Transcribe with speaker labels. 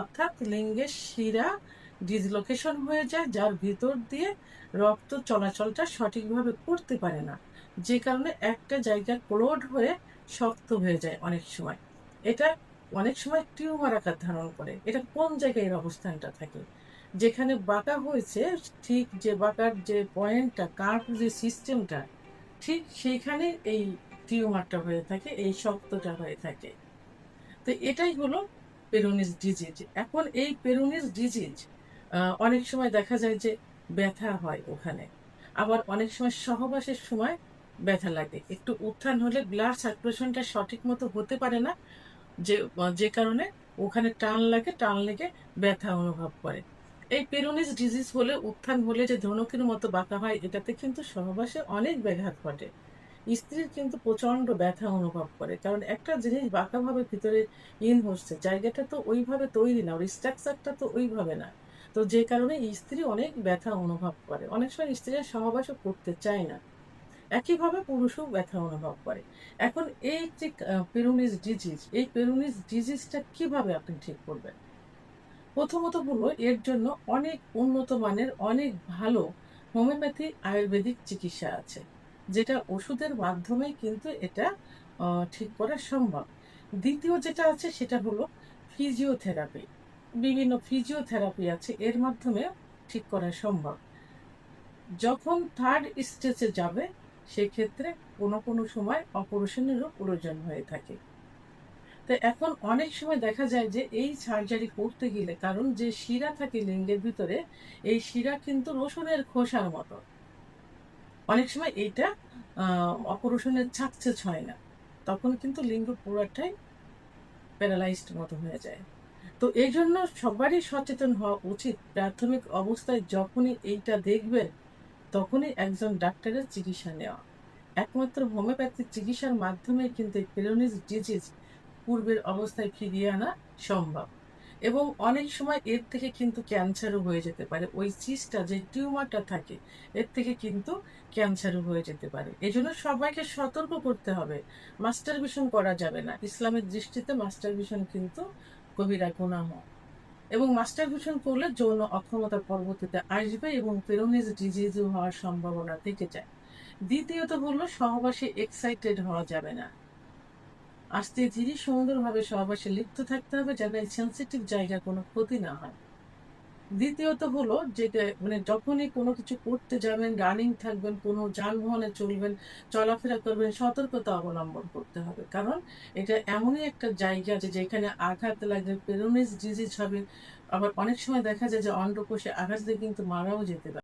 Speaker 1: অর্থাৎ লিঙ্গের শিরা ডিসলোকেশন হয়ে যায়, যার ভিতর দিয়ে রক্ত চলাচলটা সঠিকভাবে করতে পারে না, যে কারণে একটা জায়গা ক্লোড হয়ে শক্ত হয়ে যায় অনেক সময়। এটা অনেক সময় টিউমার আকার ধারণ করে। এটা কোন জায়গায় এর অবস্থানটা থাকে? যেখানে বাঁকা হয়েছে, ঠিক যে বাঁকার যে পয়েন্টটা, কার্ভ যে সিস্টেমটা, ঠিক সেইখানে এই টিউমারটা হয়ে থাকে, এই শক্তটা হয়ে থাকে। তো এটাই হলো পেরোনিস ডিজিজ। এখন এই পেরোনিস ডিজিজ অনেক সময় দেখা যায় যে ব্যথা হয় ওখানে, আবার অনেক সময় সহবাসের সময় ব্যথা লাগে, একটু উত্থান হলে ব্লাড সার্কুলেশনটা সঠিক মতো হতে পারে না, যে কারণে ওখানে টান লাগে, টান লেগে ব্যথা অনুভব করে। এই পেরোনিস ডিজিজ হলে, উত্থান হলে যে ধনুকের মতো বাঁকা হয়, এটাতে কিন্তু সহবাসে অনেক ব্যাঘাত ঘটে। স্ত্রীর কিন্তু প্রচন্ড ব্যথা অনুভব করে, কারণ একটা জিনিস বাঁকাভাবে ভিতরে হচ্ছে, জায়গাটা তো ওইভাবে তৈরি না, ওর স্ট্রাকচারটা তো ওইভাবে না। তো যে কারণে স্ত্রী অনেক ব্যথা অনুভব করে, অনেক সময় স্ত্রীরা সহবাসও করতে চায় না। একইভাবে পুরুষও ব্যথা অনুভব করে। এখন এই যে পেরোনিস ডিজিজ, এই পেরোনিস ডিজিজটা কিভাবে আপনি ঠিক করবেন? প্রথমত বলবো, এর জন্য অনেক উন্নত মানের, অনেক ভালো হোমিওপ্যাথি আয়ুর্বেদিক চিকিৎসা আছে, যেটা ওষুধের মাধ্যমে কিন্তু এটা ঠিক করা সম্ভব। দ্বিতীয় যেটা আছে সেটা হলো ফিজিওথেরাপি। বিভিন্ন ফিজিওথেরাপি আছে, এর মাধ্যমে ঠিক করা সম্ভব। যখন থার্ড স্টেজে যাবে, সেক্ষেত্রে কোনো কোনো সময় অপারেশনেরও প্রয়োজন হয়ে থাকে। তো এখন অনেক সময় দেখা যায় যে এই সার্জারি করতে গেলে, কারণ যে শিরা থাকে লিঙ্গের ভিতরে, এই শিরা কিন্তু রসুনের খোসার মতো, অনেক সময় এইটা অপারেশনের সাকসেস হয় না, তখন কিন্তু লিঙ্গ পুরোটাই প্যারালাইজড মতো হয়ে যায়। তো এই জন্য সবারই সচেতন হওয়া উচিত, প্রাথমিক অবস্থায় যখনই এইটা দেখবেন, তখনই একজন ডাক্তারের চিকিৎসা নেওয়া। একমাত্র হোমিওপ্যাথিক চিকিৎসার মাধ্যমে কিন্তু এই পেরোনিস ডিজিজ পূর্বের অবস্থায় ফিরিয়ে আনা সম্ভব। এবং অনেক সময় এর থেকে কিন্তু ক্যান্সারও হয়ে যেতে পারে, ওই সিস্টটা যে টিউমারটা থাকে, এর থেকে কিন্তু ক্যান্সারও হয়ে যেতে পারে। এই জন্য সবাইকে সতর্ক করতে হবে, মাস্টারবেশন করা যাবে না। ইসলামের দৃষ্টিতে মাস্টারবেশন কিন্তু কবিরা গুনাহ, এবং মাস্টারবেশন করলে যৌন অক্ষমতা পরবর্তীতে আসবে এবং পেরোনিস ডিজিজও হওয়ার সম্ভাবনা থেকে যায়। দ্বিতীয়ত হলো, সহবাসে এক্সাইটেড হওয়া যাবে না, আস্তে ধীরে সুন্দরভাবে সহবাসে লিপ্ত থাকতে হবে, যাতে সেন্সিটিভ জায়গা কোনো ক্ষতি না হয়। দ্বিতীয়ত হলো, যেটা মানে যখনই কোনো কিছু করতে যাবেন, রানিং থাকবেন, কোনো যানবাহনে চলবেন, চলাফেরা করবেন, সতর্কতা অবলম্বন করতে হবে, কারণ এটা এমনই একটা জায়গা যে যেখানে আঘাত লাগলে পেরোনিস ডিজিজ হবে। আবার অনেক সময় দেখা যায় যে অন্ডকোষে আঘাত দিয়ে কিন্তু মারাও যেতে পারে।